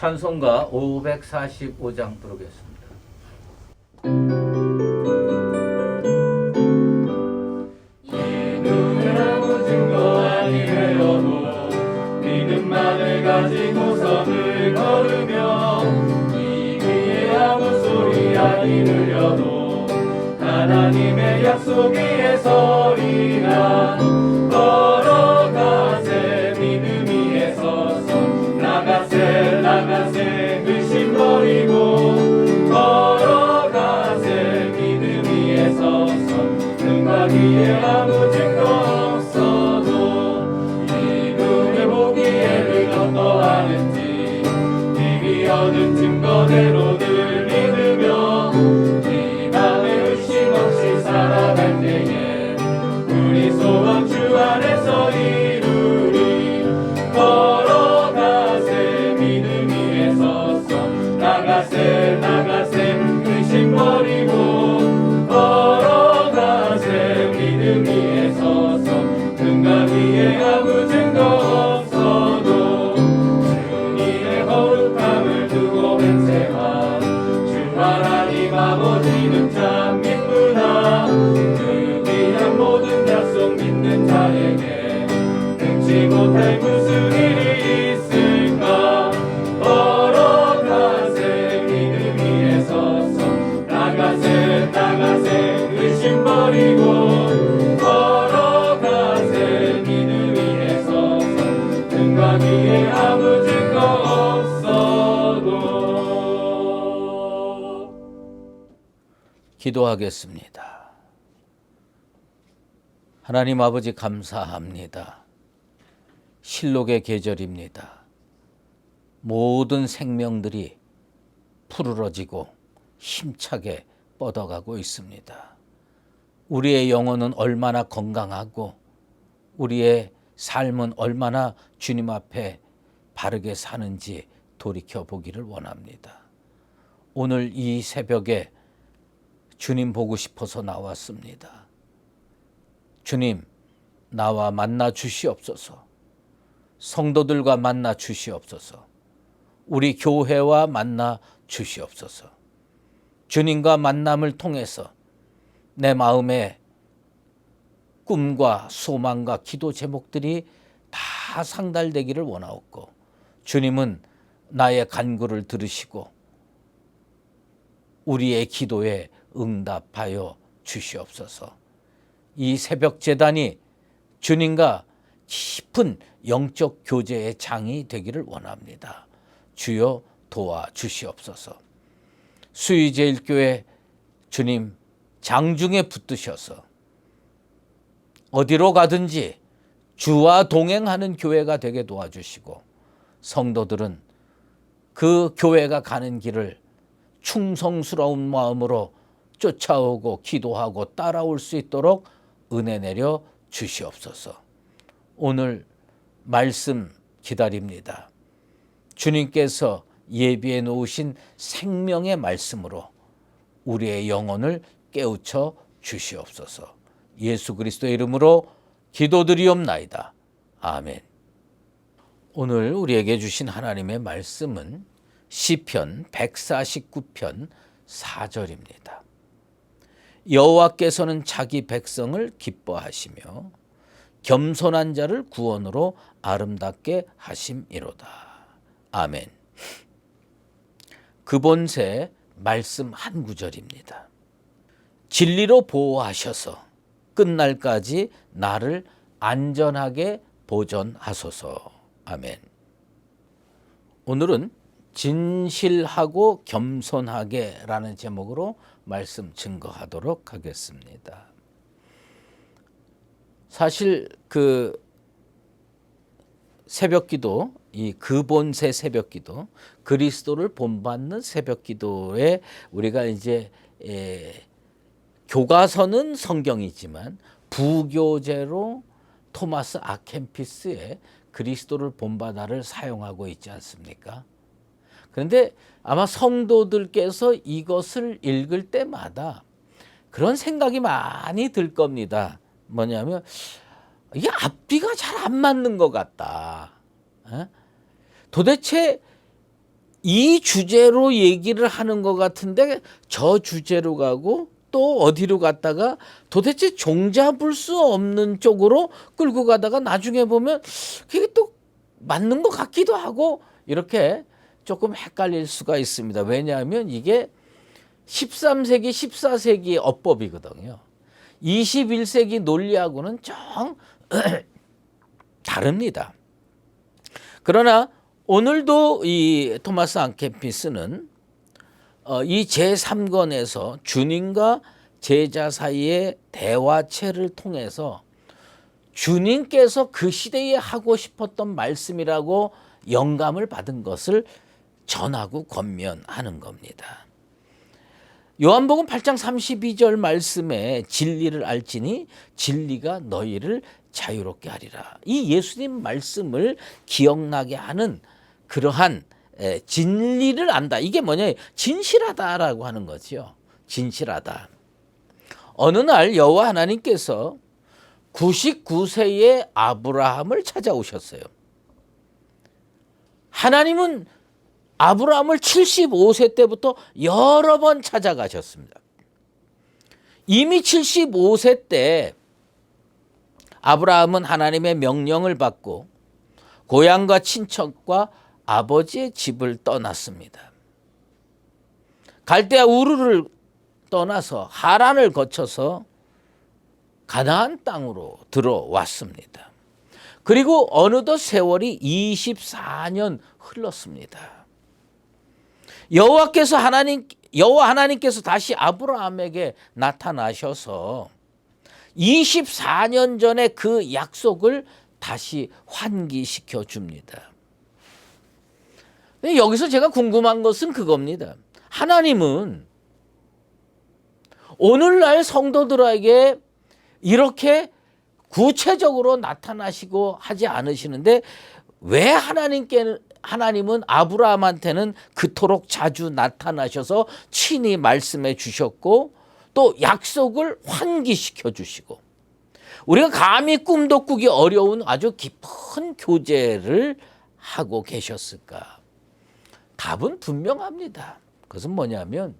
찬송가 545장 부르겠습니다. 이누라고 증거 아니되어도 믿음만을 가지고 선을 걸으며 이 위에 아무 소리 아니 들려도 하나님의 약속 위에 서리라. 걸어가세 믿음 위에 서서 나가세 나가세 의심 버리고 걸어가세 믿음 위에 서서 생각 위에 아무 증거 없어도 이분의 보기에는 어떠하는지 이미 얻은 증거대로 늘 믿으며 이 밤에 의심 없이 살아갈 때에 우리 소원 주 안에서 이루리. 걸어가세 믿음 위에 서서 나가세 나가세 의심 버리고 걸어가세 믿음 위에 서서 등각 위에 아무 증거 없어도 주님의 거룩함을 두고 맹세하. 주 하나님 아버지는 참 기쁘다. 그 귀한 모든 약속 믿는 자에게 능치 못할 무슨 일이 있을까. 걸어가세 믿음 위에 서서 나가세 나가세 의심 버리고 걸어가세 믿음 위에 서서 등각 위에 아무 증거 없어도. 기도하겠습니다. 하나님 아버지 감사합니다. 실록의 계절입니다. 모든 생명들이 푸르러지고 힘차게 뻗어가고 있습니다. 우리의 영혼은 얼마나 건강하고 우리의 삶은 얼마나 주님 앞에 바르게 사는지 돌이켜 보기를 원합니다. 오늘 이 새벽에 주님 보고 싶어서 나왔습니다. 주님, 나와 만나 주시옵소서. 성도들과 만나 주시옵소서. 우리 교회와 만나 주시옵소서. 주님과 만남을 통해서 내 마음의 꿈과 소망과 기도 제목들이 다 상달되기를 원하옵고, 주님은 나의 간구를 들으시고 우리의 기도에 응답하여 주시옵소서. 이 새벽 제단이 주님과 깊은 영적 교제의 장이 되기를 원합니다. 주여 도와주시옵소서. 수의제일교회 주님 장중에 붙드셔서 어디로 가든지 주와 동행하는 교회가 되게 도와주시고, 성도들은 그 교회가 가는 길을 충성스러운 마음으로 쫓아오고 기도하고 따라올 수 있도록 은혜 내려 주시옵소서. 오늘 말씀 기다립니다. 주님께서 예비해 놓으신 생명의 말씀으로 우리의 영혼을 깨우쳐 주시옵소서. 예수 그리스도의 이름으로 기도드리옵나이다. 아멘. 오늘 우리에게 주신 하나님의 말씀은 시편 149편 4절입니다. 여호와께서는 자기 백성을 기뻐하시며 겸손한 자를 구원으로 아름답게 하심이로다. 아멘. 그본새 말씀 한 구절입니다. 진리로 보호하셔서 끝날까지 나를 안전하게 보존하소서. 아멘. 오늘은 진실하고 겸손하게 라는 제목으로 말씀 증거하도록 하겠습니다. 사실 그 새벽기도, 이 그본새 새벽기도, 그리스도를 본받는 새벽기도에 우리가 이제 교과서는 성경이지만 부교재로 토마스 아켄피스의 그리스도를 본받아를 사용하고 있지 않습니까? 그런데 아마 성도들께서 이것을 읽을 때마다 그런 생각이 많이 들 겁니다. 뭐냐면 이게 앞뒤가 잘 안 맞는 것 같다. 도대체 이 주제로 얘기를 하는 것 같은데 저 주제로 가고 또 어디로 갔다가 도대체 종잡을 수 없는 쪽으로 끌고 가다가 나중에 보면 그게 또 맞는 것 같기도 하고 이렇게 조금 헷갈릴 수가 있습니다. 왜냐하면 이게 13세기, 14세기의 어법이거든요. 21세기 논리하고는 좀 다릅니다. 그러나 오늘도 이 토마스 앙케피스는 이 제3권에서 주님과 제자 사이의 대화체를 통해서 주님께서 그 시대에 하고 싶었던 말씀이라고 영감을 받은 것을 전하고 권면하는 겁니다. 요한복음 8장 32절 말씀에 진리를 알지니 진리가 너희를 자유롭게 하리라. 이 예수님 말씀을 기억나게 하는 그러한 진리를 안다. 이게 뭐냐? 진실하다라고 하는 거죠. 진실하다. 어느 날 여호와 하나님께서 99세의 아브라함을 찾아오셨어요. 하나님은 아브라함을 75세 때부터 여러 번 찾아가셨습니다. 이미 75세 때 아브라함은 하나님의 명령을 받고 고향과 친척과 아버지의 집을 떠났습니다. 갈대아 우르를 떠나서 하란을 거쳐서 가나안 땅으로 들어왔습니다. 그리고 어느덧 세월이 24년 흘렀습니다. 여호와 하나님께서 다시 아브라함에게 나타나셔서 24년 전에 그 약속을 다시 환기시켜 줍니다. 여기서 제가 궁금한 것은 그겁니다. 하나님은 오늘날 성도들에게 이렇게 구체적으로 나타나시고 하지 않으시는데 왜 하나님은 아브라함한테는 그토록 자주 나타나셔서 친히 말씀해 주셨고 또 약속을 환기시켜 주시고 우리가 감히 꿈도 꾸기 어려운 아주 깊은 교제를 하고 계셨을까? 답은 분명합니다. 그것은 뭐냐면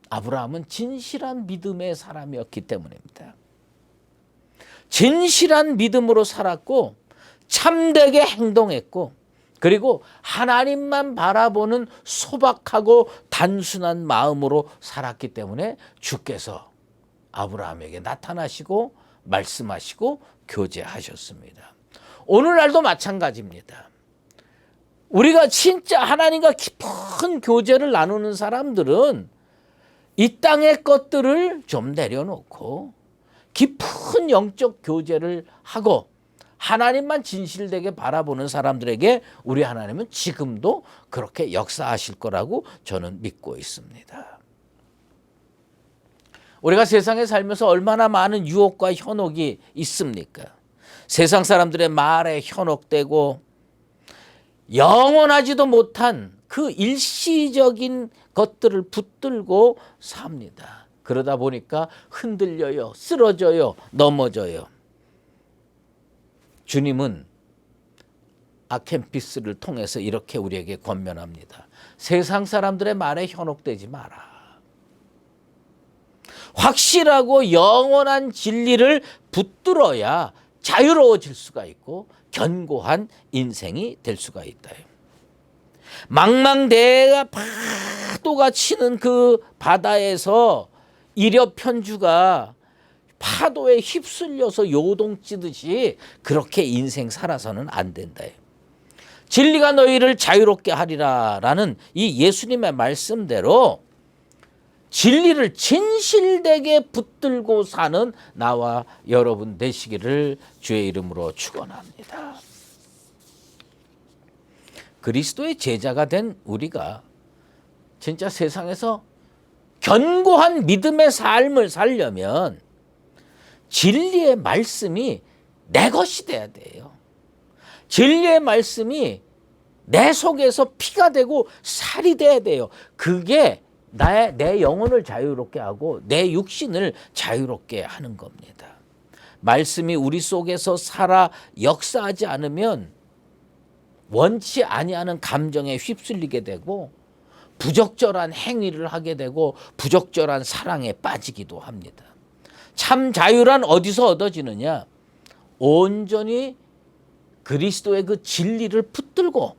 아브라함은 진실한 믿음의 사람이었기 때문입니다. 진실한 믿음으로 살았고 참되게 행동했고 그리고 하나님만 바라보는 소박하고 단순한 마음으로 살았기 때문에 주께서 아브라함에게 나타나시고 말씀하시고 교제하셨습니다. 오늘날도 마찬가지입니다. 우리가 진짜 하나님과 깊은 교제를 나누는 사람들은 이 땅의 것들을 좀 내려놓고 깊은 영적 교제를 하고 하나님만 진실되게 바라보는 사람들에게 우리 하나님은 지금도 그렇게 역사하실 거라고 저는 믿고 있습니다. 우리가 세상에 살면서 얼마나 많은 유혹과 현혹이 있습니까? 세상 사람들의 말에 현혹되고 영원하지도 못한 그 일시적인 것들을 붙들고 삽니다. 그러다 보니까 흔들려요, 쓰러져요, 넘어져요. 주님은 아켄피스를 통해서 이렇게 우리에게 권면합니다. 세상 사람들의 말에 현혹되지 마라. 확실하고 영원한 진리를 붙들어야 자유로워질 수가 있고 견고한 인생이 될 수가 있다. 망망대해가 파도가 치는 그 바다에서 이력 편주가 파도에 휩쓸려서 요동치듯이 그렇게 인생 살아서는 안 된다. 진리가 너희를 자유롭게 하리라라는 이 예수님의 말씀대로 진리를 진실되게 붙들고 사는 나와 여러분 되시기를 주의 이름으로 축원합니다. 그리스도의 제자가 된 우리가 진짜 세상에서 견고한 믿음의 삶을 살려면 진리의 말씀이 내 것이 돼야 돼요. 진리의 말씀이 내 속에서 피가 되고 살이 돼야 돼요. 그게 내 영혼을 자유롭게 하고 내 육신을 자유롭게 하는 겁니다. 말씀이 우리 속에서 살아 역사하지 않으면 원치 아니하는 감정에 휩쓸리게 되고 부적절한 행위를 하게 되고 부적절한 사랑에 빠지기도 합니다. 참 자유란 어디서 얻어지느냐? 온전히 그리스도의 그 진리를 붙들고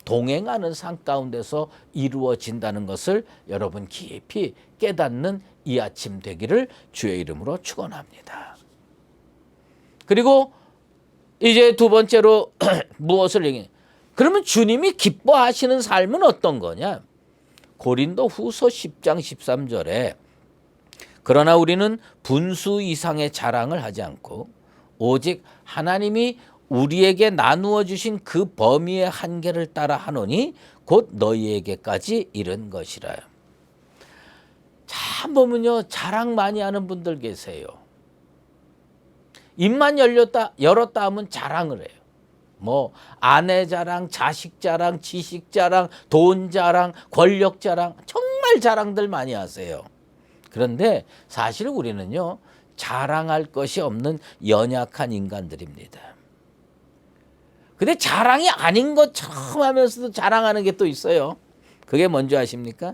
동행하는 삶 가운데서 이루어진다는 것을 여러분 깊이 깨닫는 이 아침 되기를 주의 이름으로 축원합니다. 그리고 이제 두 번째로 무엇을 얘기해? 그러면 주님이 기뻐하시는 삶은 어떤 거냐? 고린도 후서 10장 13절에 그러나 우리는 분수 이상의 자랑을 하지 않고 오직 하나님이 우리에게 나누어 주신 그 범위의 한계를 따라 하노니 곧 너희에게까지 이른 것이라. 참 보면요, 자랑 많이 하는 분들 계세요. 입만 열었다 하면 자랑을 해요. 뭐 아내 자랑, 자식 자랑, 지식 자랑, 돈 자랑, 권력 자랑, 정말 자랑들 많이 하세요. 그런데 사실 우리는요, 자랑할 것이 없는 연약한 인간들입니다. 근데 자랑이 아닌 것처럼 하면서도 자랑하는 게 또 있어요. 그게 뭔지 아십니까?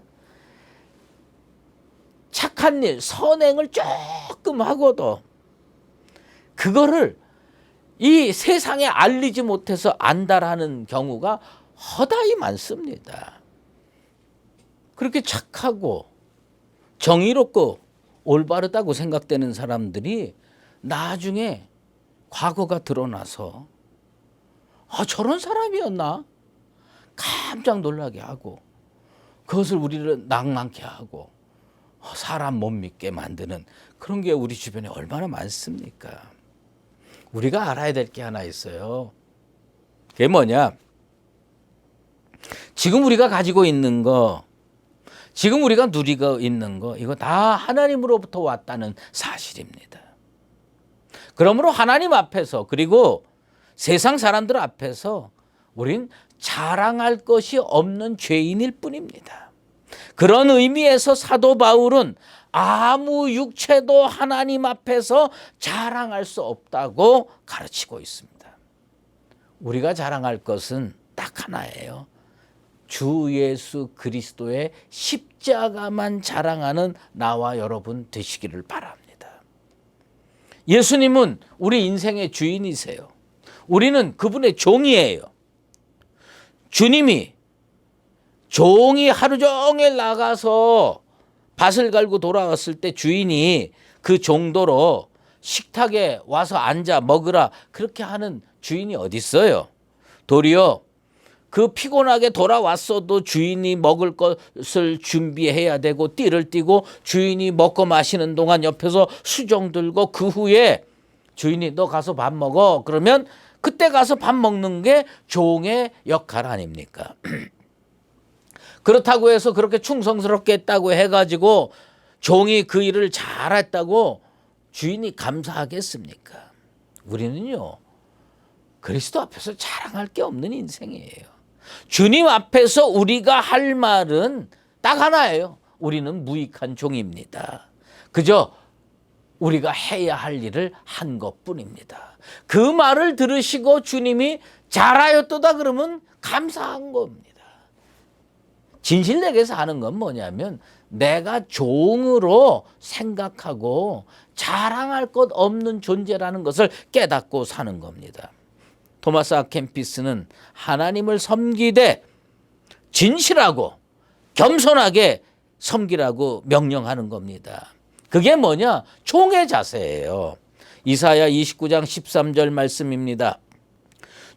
착한 일, 선행을 조금 하고도 그거를 이 세상에 알리지 못해서 안달하는 경우가 허다히 많습니다. 그렇게 착하고 정의롭고 올바르다고 생각되는 사람들이 나중에 과거가 드러나서 저런 사람이었나? 깜짝 놀라게 하고 그것을 우리를 낭만케 하고 사람 못 믿게 만드는 그런 게 우리 주변에 얼마나 많습니까? 우리가 알아야 될 게 하나 있어요. 그게 뭐냐? 지금 우리가 가지고 있는 거, 지금 우리가 누리고 있는 거, 이거 다 하나님으로부터 왔다는 사실입니다. 그러므로 하나님 앞에서 그리고 세상 사람들 앞에서 우린 자랑할 것이 없는 죄인일 뿐입니다. 그런 의미에서 사도 바울은 아무 육체도 하나님 앞에서 자랑할 수 없다고 가르치고 있습니다. 우리가 자랑할 것은 딱 하나예요. 주 예수 그리스도의 십자가만 자랑하는 나와 여러분 되시기를 바랍니다. 예수님은 우리 인생의 주인이세요. 우리는 그분의 종이에요. 주님이 종이 하루 종일 나가서 밭을 갈고 돌아왔을 때 주인이 그 정도로 식탁에 와서 앉아 먹으라 그렇게 하는 주인이 어디 있어요? 도리어 그 피곤하게 돌아왔어도 주인이 먹을 것을 준비해야 되고 띠를 띠고 주인이 먹고 마시는 동안 옆에서 수종 들고 그 후에 주인이 너 가서 밥 먹어 그러면 그때 가서 밥 먹는 게 종의 역할 아닙니까? 그렇다고 해서 그렇게 충성스럽게 했다고 해가지고 종이 그 일을 잘했다고 주인이 감사하겠습니까? 우리는요, 그리스도 앞에서 자랑할 게 없는 인생이에요. 주님 앞에서 우리가 할 말은 딱 하나예요. 우리는 무익한 종입니다. 그저 우리가 해야 할 일을 한 것뿐입니다. 그 말을 들으시고 주님이 잘하였도다 그러면 감사한 겁니다. 진실되게 사는 건 뭐냐면 내가 종으로 생각하고 자랑할 것 없는 존재라는 것을 깨닫고 사는 겁니다. 토마스 아 캠피스는 하나님을 섬기되 진실하고 겸손하게 섬기라고 명령하는 겁니다. 그게 뭐냐? 종의 자세예요. 이사야 29장 13절 말씀입니다.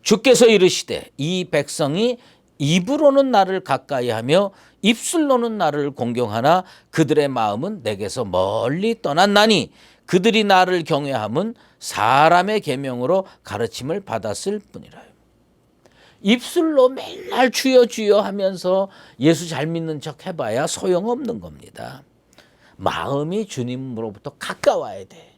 주께서 이르시되 이 백성이 입으로는 나를 가까이하며 입술로는 나를 공경하나 그들의 마음은 내게서 멀리 떠났나니 그들이 나를 경외함은 사람의 계명으로 가르침을 받았을 뿐이라. 입술로 맨날 주여 주여 하면서 예수 잘 믿는 척 해봐야 소용없는 겁니다. 마음이 주님으로부터 가까워야 돼.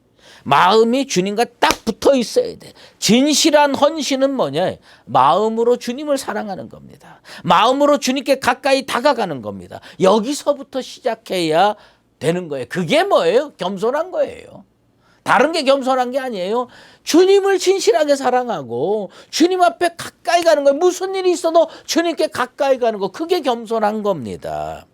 마음이 주님과 딱 붙어 있어야 돼. 진실한 헌신은 뭐냐? 마음으로 주님을 사랑하는 겁니다. 마음으로 주님께 가까이 다가가는 겁니다. 여기서부터 시작해야 되는 거예요. 그게 뭐예요? 겸손한 거예요. 다른 게 겸손한 게 아니에요. 주님을 진실하게 사랑하고 주님 앞에 가까이 가는 거예요. 무슨 일이 있어도 주님께 가까이 가는 거, 그게 겸손한 겁니다.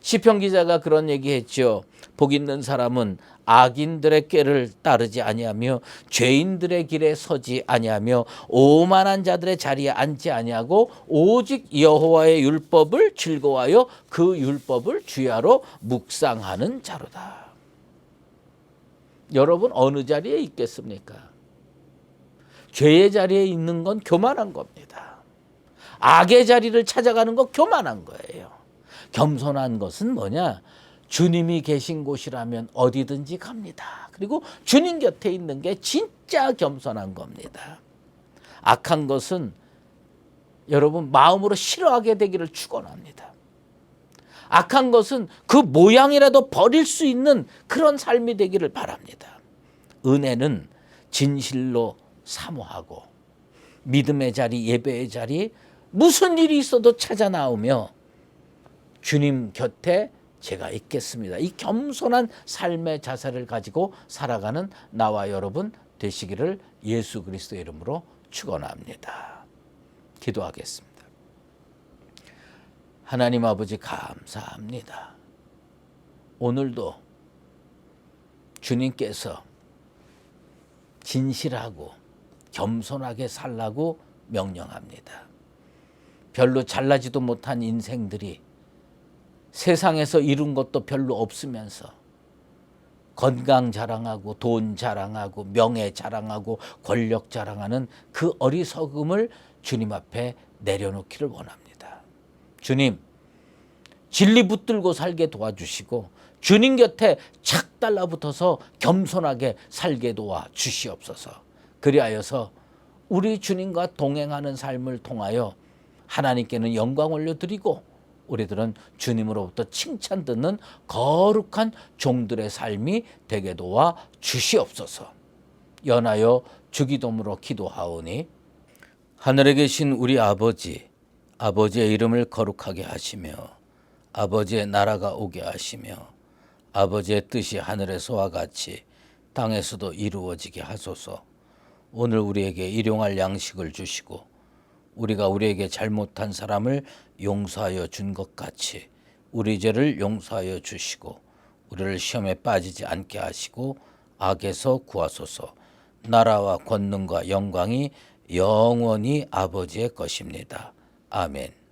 시편 기자가 그런 얘기했죠. 복 있는 사람은 악인들의 꾀를 따르지 아니하며 죄인들의 길에 서지 아니하며 오만한 자들의 자리에 앉지 아니하고 오직 여호와의 율법을 즐거워하여 그 율법을 주야로 묵상하는 자로다. 여러분 어느 자리에 있겠습니까? 죄의 자리에 있는 건 교만한 겁니다. 악의 자리를 찾아가는 거 교만한 거예요. 겸손한 것은 뭐냐? 주님이 계신 곳이라면 어디든지 갑니다. 그리고 주님 곁에 있는 게 진짜 겸손한 겁니다. 악한 것은 여러분 마음으로 싫어하게 되기를 축원합니다. 악한 것은 그 모양이라도 버릴 수 있는 그런 삶이 되기를 바랍니다. 은혜는 진실로 사모하고 믿음의 자리, 예배의 자리, 무슨 일이 있어도 찾아 나오며 주님 곁에 제가 있겠습니다. 이 겸손한 삶의 자세를 가지고 살아가는 나와 여러분 되시기를 예수 그리스도의 이름으로 축원합니다. 기도하겠습니다. 하나님 아버지 감사합니다. 오늘도 주님께서 진실하고 겸손하게 살라고 명령합니다. 별로 잘나지도 못한 인생들이 세상에서 이룬 것도 별로 없으면서 건강 자랑하고 돈 자랑하고 명예 자랑하고 권력 자랑하는 그 어리석음을 주님 앞에 내려놓기를 원합니다. 주님, 진리 붙들고 살게 도와주시고 주님 곁에 착 달라붙어서 겸손하게 살게 도와주시옵소서. 그리하여서 우리 주님과 동행하는 삶을 통하여 하나님께는 영광 올려드리고 우리들은 주님으로부터 칭찬 듣는 거룩한 종들의 삶이 되게 도와 주시옵소서. 연하여 주기도문으로 기도하오니 하늘에 계신 우리 아버지, 아버지의 이름을 거룩하게 하시며 아버지의 나라가 오게 하시며 아버지의 뜻이 하늘에서와 같이 땅에서도 이루어지게 하소서. 오늘 우리에게 일용할 양식을 주시고 우리가 우리에게 잘못한 사람을 용서하여 준 것 같이 우리 죄를 용서하여 주시고 우리를 시험에 빠지지 않게 하시고 악에서 구하소서. 나라와 권능과 영광이 영원히 아버지의 것입니다. 아멘.